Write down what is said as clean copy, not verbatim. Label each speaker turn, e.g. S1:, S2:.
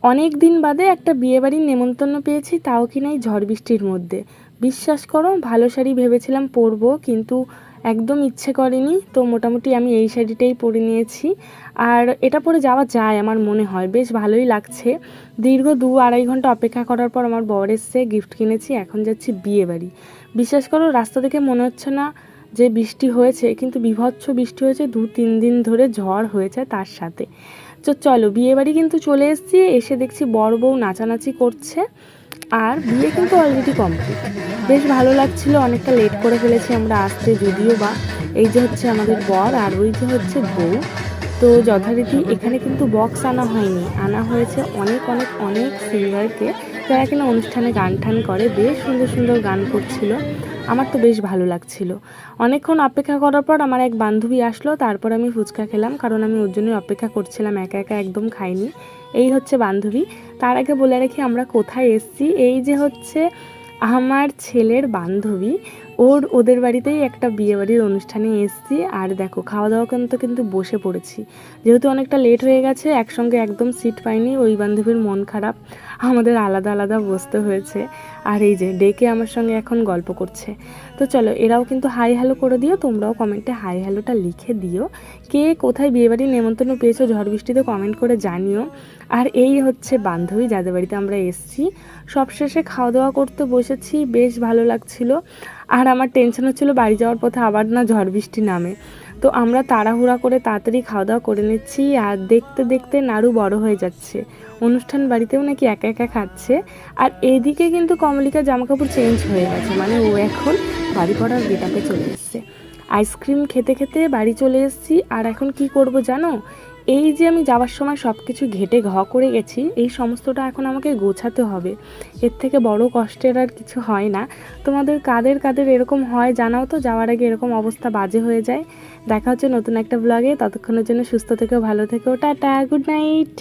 S1: অনেক দিন বাদে একটা বিয়েবাড়ির নেমন্তন্ন পেয়েছি, তাও কিনা এই ঝড় বৃষ্টির মধ্যে। বিশ্বাস করো, ভালো শাড়ি ভেবেছিলাম পরবো, কিন্তু একদম ইচ্ছে করেনি। তো মোটামুটি আমি এই শাড়িটাই পরে নিয়েছি। আর এটা পরে যাওয়া যায় আমার মনে হয়, বেশ ভালোই লাগছে। দীর্ঘ 2-2.5 ঘন্টা অপেক্ষা করার পর আমার বর এসছে, গিফট কিনেছি, এখন যাচ্ছি বিয়েবাড়ি। বিশ্বাস করো, রাস্তা দেখে মনে হচ্ছে না যে বৃষ্টি হয়েছে, কিন্তু বীভৎস বৃষ্টি হয়েছে, 2-3 দিন ধরে ঝড় হয়েছে তার সাথে। তো চলো, বিয়েবাড়ি কিন্তু চলে এসেছি। এসে দেখছি বর বউ নাচানাচি করছে, আর বিয়ে কিন্তু অলরেডি কমপ্লিট। বেশ ভালো লাগছিল। অনেকটা লেট করে ফেলেছি আমরা আসতে, যদিও বা। এই যে হচ্ছে আমাদের বর, আর ওই যে হচ্ছে বউ। তো যথারীতি এখানে কিন্তু বক্স আনা হয়নি, আনা হয়েছে অনেক অনেক অনেক সিঙ্গারকে, যারা কিনা অনুষ্ঠানে গান টান করে। বেশ সুন্দর সুন্দর গান করছিল, আমার তো বেশ ভালো লাগছিল। অনেকক্ষণ অপেক্ষা করার পর আমার এক বান্ধবী আসলো, তারপর আমি ফুচকা খেলাম, কারণ আমি ওর জন্যই অপেক্ষা করছিলাম, একা একা একদম খাইনি। এই হচ্ছে বান্ধবী। তার আগে বলে রাখি আমরা কোথায় এসেছি। এই যে হচ্ছে আমার ছেলের বান্ধবী, ওদের বাড়িতেই একটা বিয়েবাড়ির অনুষ্ঠানে এসেছি। আর দেখো, খাওয়া দাওয়া কিন্তু বসে পড়েছি, যেহেতু অনেকটা লেট হয়ে গেছে। একসঙ্গে একদম সিট পাইনি, ওই বান্ধবীর মন খারাপ, আমাদের আলাদা আলাদা বসতে হয়েছে। আর এই যে ডেকে আমার সঙ্গে এখন গল্প করছে। তো চলো, এরাও কিন্তু হাই হ্যালো করে দিও, তোমরাও কমেন্টে হাই হ্যালোটা লিখে দিও। কে কোথায় বিয়েবাড়ির নেমন্তন্ন পেয়েছো ঝড় বৃষ্টিতে কমেন্ট করে জানিও। আর এই হচ্ছে বান্ধবী, যাদের বাড়িতে আমরা এসেছি। সবশেষে খাওয়া দাওয়া করতে বসেছি, বেশ ভালো লাগছিল। আর আমার টেনশন হচ্ছিল বাড়ি যাওয়ার পথে আবার না ঝড় বৃষ্টি নামে। তো আমরা তাড়াহুড়া করে তাড়াতাড়ি খাওয়া দাওয়া করে নিচ্ছি। আর দেখতে দেখতে নাড়ু বড় হয়ে যাচ্ছে, অনুষ্ঠান বাড়িতেও নাকি একা একা খাচ্ছে। আর এদিকে কিন্তু কমলিকার জামাকাপড় চেঞ্জ হয়ে গেছে, মানে ও এখন বাড়ি পড়ার গেটআপে চলে এসছে। আইসক্রিম খেতে খেতে বাড়ি চলে এসেছি। আর এখন কি করব জানো, এই যে আমি যাওয়ার সময় সব কিছু ঘেটে করে গেছি, এই সমস্তটা এখন আমাকে গোছাতে হবে। এর থেকে বড় কষ্টের আর কিছু হয় না। তোমাদের কাদের কাদের এরকম হয় জানাও তো, যাওয়ার আগে এরকম অবস্থা বাজে হয়ে যায়। দেখা হচ্ছে নতুন একটা ব্লগে, ততক্ষণের জন্য সুস্থ থেকো, ভালো থেকো, টাটা, গুড নাইট।